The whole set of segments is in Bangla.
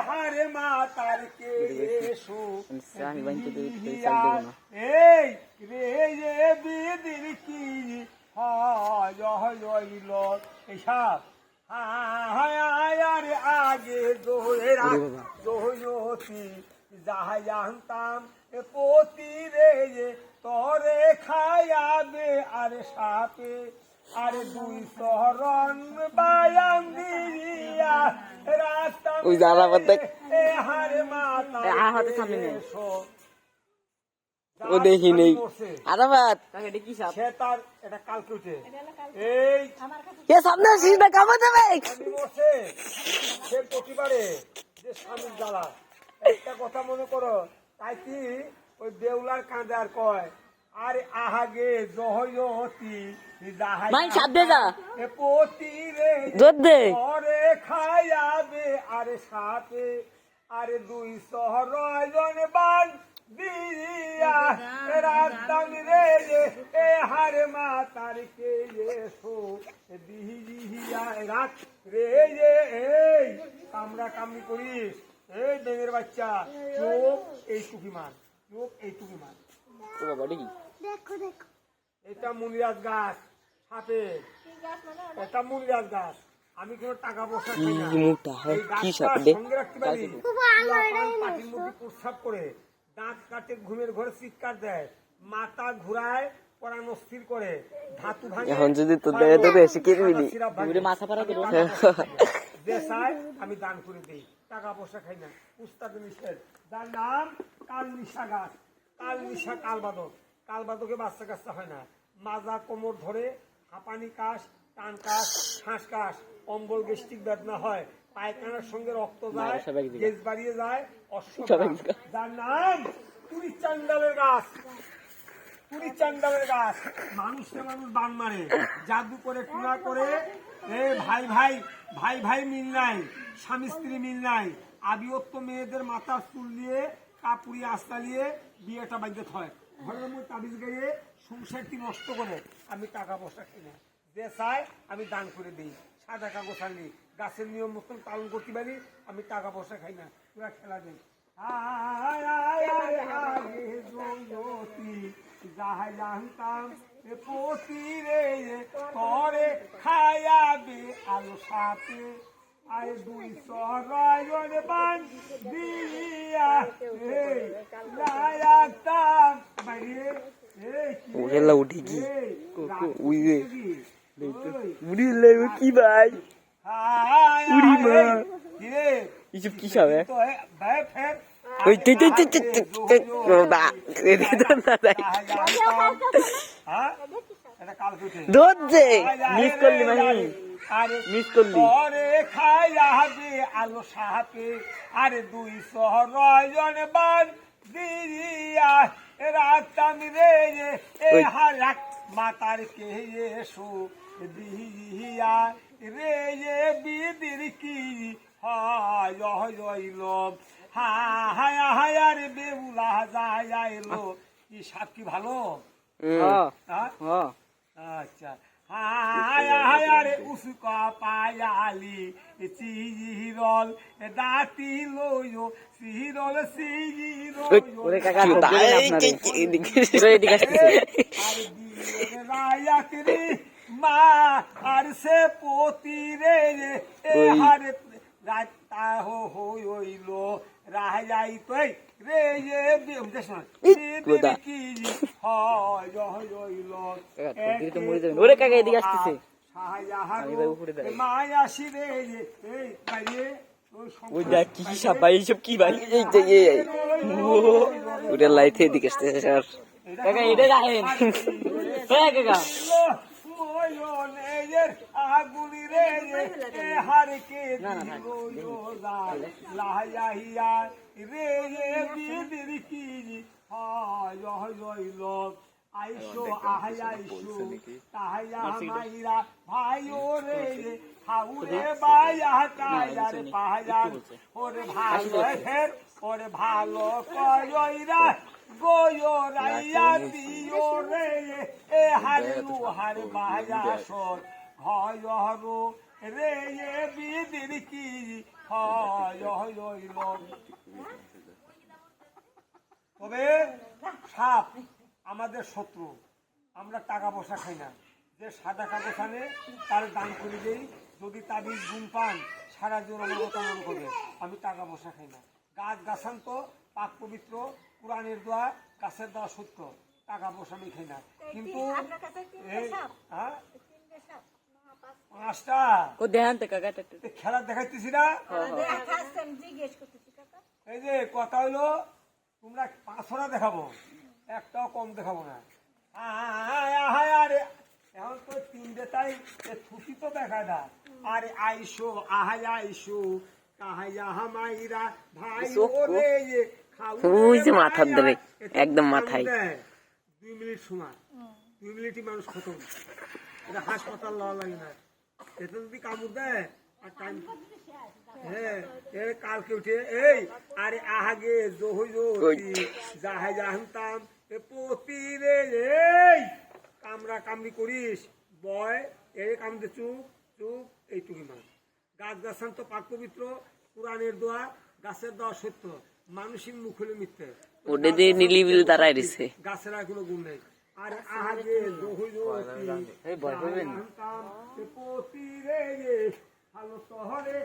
হারে মাতার কে এসো এই রে যে বিদির কি হইল এইসব হায়ার আগে দোয়েরা দোয়তি যাহা জানতাম পতি রে তরে খায়াবে আর সাপে আর দুই শরণ বায়ান দিয়া রাস্তা ওই জানা বলতে হারে মাতা হাতে সামনে নেই ও দেখি নেই আরাবাত এটা কি সাপ সে তার এটা কালকে উঠে এই কে সামনে আসিস না কামে দেবে আমি বসে সে প্রতিবারে যে স্বামীর জ্বালা একটা কথা মনে করো তাই কি ওই দেউলার কাঁদার কয় আরে আহাগে জহয়তি মাই সাপ দে যা এ পতি রে জোর দে ওরে খায়াবে আরে সাপে আরে দুই শহরজন বান দিয়া রাস্তাম রে এ হারে মাতার কে এসো দিহিয়া রাত রে এই কামড়া কামড়ি করিস এই বেগের বাচ্চা চোখ এইটুকি মার চোখ এইটুকি মার দেখো দেখো এটা মুনিরাজ গাছ সাপে এটা মুনিরাজ গাছ আমি কোনো টাকা পয়সা খাই না এই গাছটা সঙ্গে রাখতে পারি পাটির মধ্যে প্রস্রাব করে দাঁত কাটে ঘুমের ঘরে চিৎকার দেয় মাথা ঘুরায় পরাণ স্থির করে ধাতু ভাঙে এখন যদি তোর দেবে তো বেশি কি দিবি পুরো মাথা পাড়া দেব দেশায় আমি দান করে দেই টাকা পয়সা খাই না উস্তাদ নিষেধ যার নাম কাল নিশা গাছ কাল নিশা কালবাদকে বাচ্চা কাচ্চা হয় না মাজা কোমর ধরে হাঁপানি কাশ টান কাশ শ্বাস কাশ অম্বল গেস্টিক বেদনা হয় পায়খানার সঙ্গে রক্ত যায় গেজ বাড়িয়ে যায় যার নাম পুরী চান্ডালের গাছ পুরী চান্ডালের গাছ মানুষকে মানুষ বান মারে জাদু করে টুনা করে ভাই মিল নাই স্বামী স্ত্রী মিল নাই আবিয়ত্ত মেয়েদের মাথার চুল দিয়ে কাপুরি আস্তা নিয়ে বিয়েটা বাধ্যত হয় ঘরের মধ্যে তাবিজ গাইয়ে সংসারটি নষ্ট করে আমি টাকা পয়সা খাই না যে চাই আমি দান করে দিই সাদা কাগজ আনলি গাছের নিয়ম মতন পালন করতে পারি আমি টাকা পয়সা খাই না তোরা খেলা দেই যাহা জানতাম পতি রে তরে খায়াবে আলো সাথে আরে দুই শরণ বান দিয়া লায়াতাম বাইরে ওহেলা উঠি কি উই রে উড়ি লেবে কি ভাই উড়ি মা ইসব কি সাবে ওই তে তে তে তে দা এদি তো না যাই হ্যাঁ এটা কাল উঠে দোদ দে মিস করলি মাহি মিস করলি আরে খায়াবে আলো সাপে আরে দুই শহরজন বান দিয়া রাতাম রে এ হারাক মাতার কে এসো দিহিয়া রে বিদির কি হইল হায়ার বেউলা যায় আইলো কি সাপ কি ভালো আচ্ছা হায়ারে উস্কা পায়ালি চিরল দাঁতি লইও চিরল ওরে কাকা রায়াকরি মা আর সে পতি রে হারে রাতা হইল রাহাই তুই রে কি হইল ওরে কাকা এদিকে আসতেছে মায়াসি রে ওই দেখ কি সাপ ভাই এইসব কি ভাই ওটা লাইট এদিকে আসতেছে স্যার কাকা এটা রাখেন কাকা আগুনি রে হারকে লাহিয়া রে বিদির কি হইল আইসো আইসো তাহাইয়া মাইরা ভাইও রে হাউরে বায়া কায়ার পাহায়ার ওরে ভালো ফের ওরে ভালো কয়রা গোয়ো রাইয়া দিও রে এ হারু হার বায়া সর ঘয়রো রে বিদির কি হায় হইল। তবে সাপ আমাদের শত্রু, আমরা টাকা পয়সা খাই না। যে সাদা কাগজ আনে তার দান করে দেই, যদি তাবিজ গুণ পান সারা জীবন আমার কথা মনে করবে। আমি টাকা পয়সা খাই না। গাছ গাছান তো পাক পবিত্র, কোরআনের দোয়া, গাছের দোয়া সত্য, টাকা পয়সা আমি খাই না। কিন্তু এই হ্যাঁ 5টা ও দেখান তো কাকা খেলা দেখাইতেছি না। এই যে কথা হইলো তোমরা 5টা দেখাবো, একটাও কম দেখাবো না। আরে এখন তো 3টে, তাই ছুটি তো দেখায় না। আরে আইসো আইসো কাহাইয়া হামাইরা ভাই ওরে ওই যে মাথার ধরে একদম মাথায় 2 মিনিট সময়, 2 মিনিটই মানুষ খতম। এটা হাসপাতাল লওয়া লাগে না। এটা যদি কামড় দেয় আর টাইম, হ্যাঁ কালকে উঠে এই আরে আহাগে যাহাই জানতাম পতি রে, এই কামড়া কামড়ি করিস বয়, এই কামড়ে চুপ চুপ এইটুকি মান। গাছ গাছান তো পাক পবিত্র, কোরআনের দোয়া, গাছের দোয়া সত্য, মানুষের মুখ হলে মিথ্যে। ওটা দিয়ে নিলিবিল দাঁড়ায় দিছে। গাছের আর কোনো গুণ নেই। আরে আহাগে পতি রে ভালো শহরে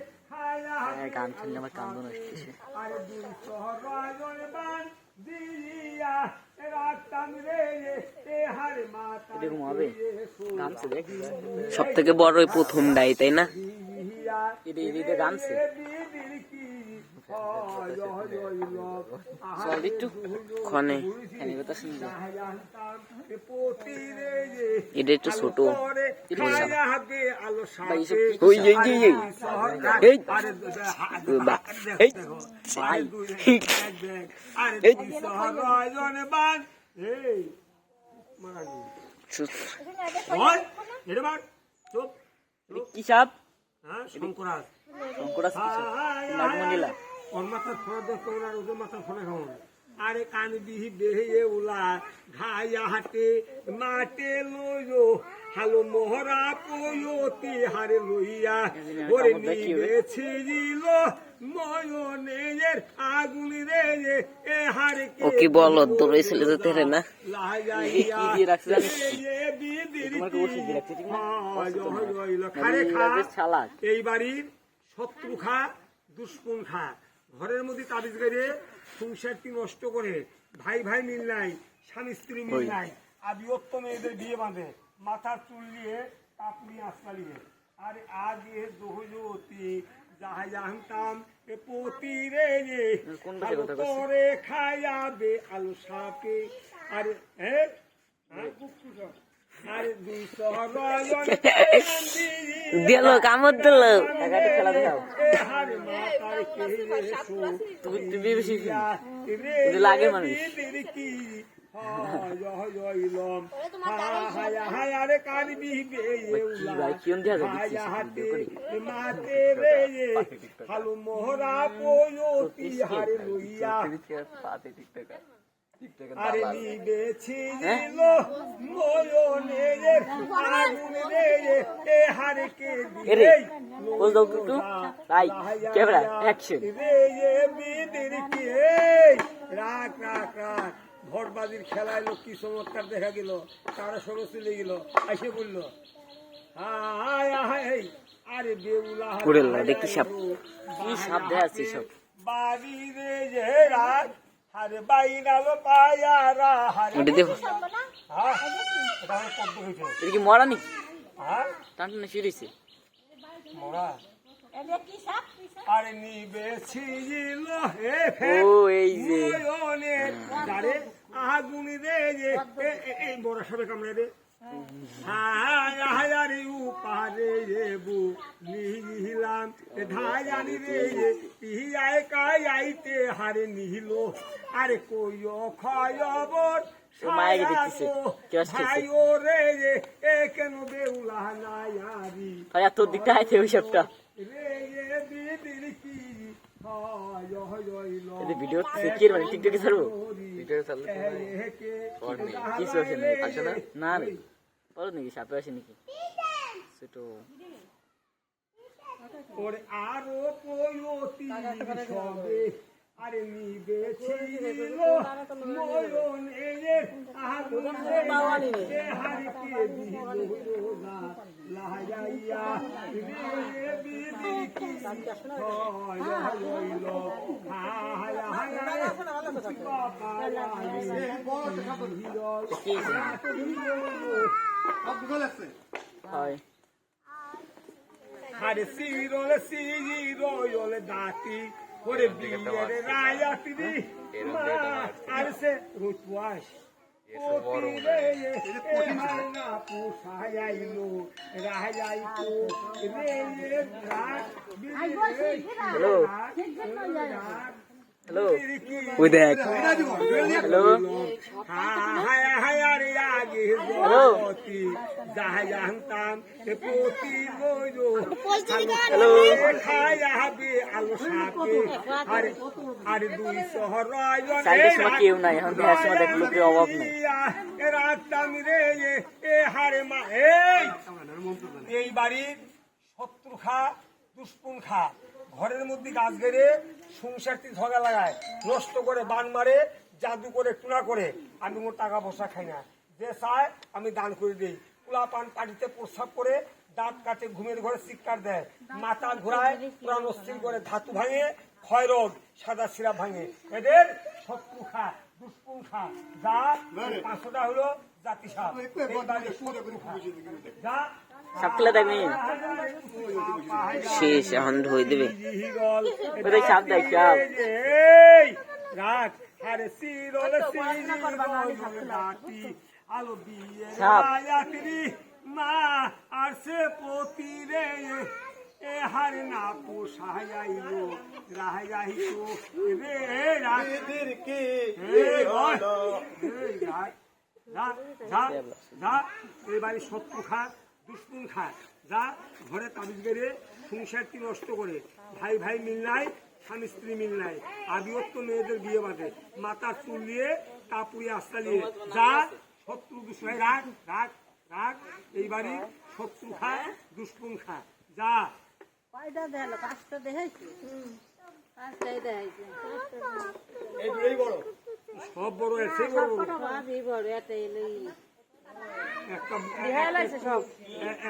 গান শুনলে আমার কান্দন আসতেছে। আরে দুই শহর বান দিয়া রাখতাম রে এ হারে মাতা। সব থেকে বড় ওই প্রথমটাই, তাই না? গানছে একটু ক্ষণে এটা একটু ছোট। কি সাপ? শঙ্করাজ আরে কান বিহি বেহে উলা ঘায়া হাটে মাটে লইলো হালো মোহরা পয়তি হারে লইয়া ওরে নিয়েছিল নয়নের আগুন রে এ হারে ও কি বলো দৌড়েছিল তো তেরে না। এই বাড়ির শত্রু খা দুশ্মন খা, ঘরের মধ্যে তাবিজ গাড়িয়ে সংসারটি নষ্ট করে, ভাই ভাই মিল নাই, স্বামী স্ত্রী মিল নাই, আবিয়ত্ত মেয়েদের বিয়ে বাঁধে, মাথার চুল দিয়ে কাপড়ি আসকালিয়ে। আর আগে দোহতি যাহা জানতাম এ পতি রে করে খায়াবে আলু সাপে। আরে আরে 200 দিল কামড় দিল। লাগে মানুষ হালু মোহরা পয়তি হারে লইয়া আরে নিবেছিল নয়নের আগুন রে এ হারে কে দিয়ে রাখ রাখ রাখ। ভোটবাজির খেলায় লোক কি চমৎকার দেখা গেল, তারা সরো চলে গেল, এসে বললো আরে বেউলা দেখি সাপ, কি সাপ দেখাচ্ছি সব বাড়ি রে যে রাত হারে বাইনালো পায়ারা হারে এটা কি মরা নাকি? হ্যাঁ টান শুরুছে মরা। আরে নিবেছিল হে এই যে যারে আগুন রে এই বড় সাপে কামড়ে রে হায়ারে উপারে বু নিহিলাম ধায়ানি রে পিয়ায় কাইতে হারে নিহিল। আরে কইও খয়বর ভাই ও রে এ কেন বেউলা নায়ারি তোর দিকটা আইতে ওই সবটা ভিডিও টিকটকে ছাড়বো কিছু আসে না রে বলো নাকি সাপে আসে নাকি ছোট ওরে আরো পয়তি সবে আরে নিবে ছিল মরণের আগুনে হারিতে দিল না লাহাইয়া রে বিদিকি হইল হায় হায় বাবা হয় আরে সিরোলে দাঁতি ওরে বিয়ের রায়াতি আর সে রুতওয়াস না পোষাইলো রাহাইতো রে হ্যালো হ্যালো ওই দেখ হ্যালো হ্যালো জাহান্তাম পতি হ্যালো খায়াবে আলো সাপে আরে দুই শহর চারটার সময় কেউ নাই এখন দেখার সময় দেখ লোকের অভাব নেই রাতাম রে এ হারে মা এই বাড়ির শত্রু খা দুষ্পুন খা ঘরের মধ্যে গাছ গেড়ে সংসারটি ঝগড়া লাগায় নষ্ট করে বান মারে জাদু করে টুনা করে আমি মোর টাকা পয়সা খাই না যে চায় আমি দান করে দিই কুলা পান পাটিতে প্রস্রাব করে দাঁত কাটে ঘুমের ঘরে চিৎকার দেয় মাথা ঘোরায় পুরান অস্থির করে ধাতু ভাঙে ক্ষয় রোগ সাদা সিরা ভাঙে এদের শত্রু খা দুষ্পুন খা যা 500টা হলো জাতি সাপ যা সাপগুলা দেখবি শেষ এখন ধুয়ে দেবে ওদের সাপ দেখ সাপ রাখ আরে সিরোলে আলো বিয়ে সাপ মা আর সে পতি রে এ হার না পোষাইলো রাহাইতো রে রাখদেরকে এবারে শত্রু খা দুষ্পুন খা যা ঘরে তাবিজ বেড়ে সংসারটি নষ্ট করে ভাই ভাই মিল নাই স্বামী স্ত্রী মিল নাই আদিত্য মেয়েদের বিয়ে বাঁধে মাথার চুল দিয়ে কাপুড়ে আস্তা নিয়ে যা শত্রু দুষ্পুন রাখ রাখ রাখ এইবারই শত্রু খা দুষ্পুন খা যা সব বড় এসে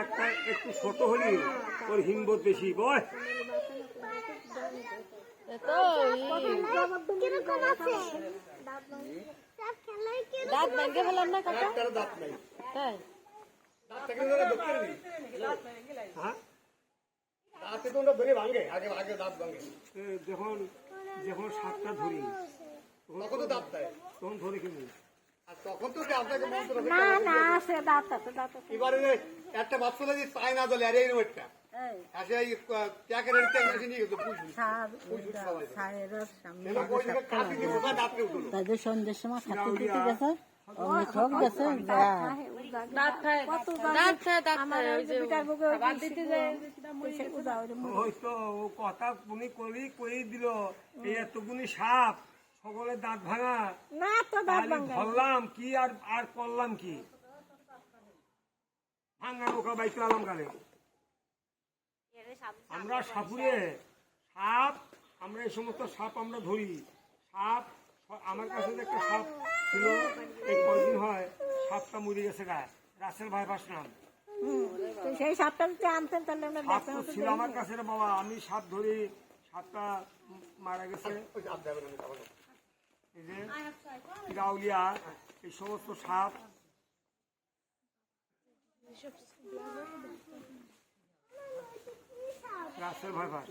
একটা একটু ছোট হলি ওর হিম্মত বেশি বয় দাঁত ভেঙে ফেলাম না কাকা দাঁত নাই তাই যখন যখন সাতটা ধরি তখন তো দাঁত দেয় তখন ধরে কিনি আর তখন তো আপনাকে বলতে হবে না না আছে দাঁত আছে দাঁত আছে এবারে একটা বাচ্চা যদি চাই না দলে আর এই একটা আসে এই প্যাকের একটা মেশিন নিয়ে গেছে তাদের সন্ধ্যের সময় খাতে দিতে গেছে অনেক হোক গেছে ওই তো ও কথা উনি কই দিল এই এতগুনি সাপ সকলের দাঁত ভাঙা না তো দাঁত ধরলাম কি আর আর করলাম কি ভাঙা নৌকা বাইতে আলাম কালে আমরা সাপুরে সাপ আমরা এই সমস্ত সাপ আমরা ধরি সাপ আমার কাছে যে একটা সাপ ছিল এই কয়দিন হয় সাপটা মরে গেছে গায়ে রাসেল ভাই পাস নাম সেই সাপটা যদি আনতেন তাহলে সাপ তো ছিল আমার কাছে রে বাবা আমি সাপ ধরি সাপটা মারা গেছে এই যে গাউলিয়া এই সমস্ত সাপ রাসেল ভাই ভাই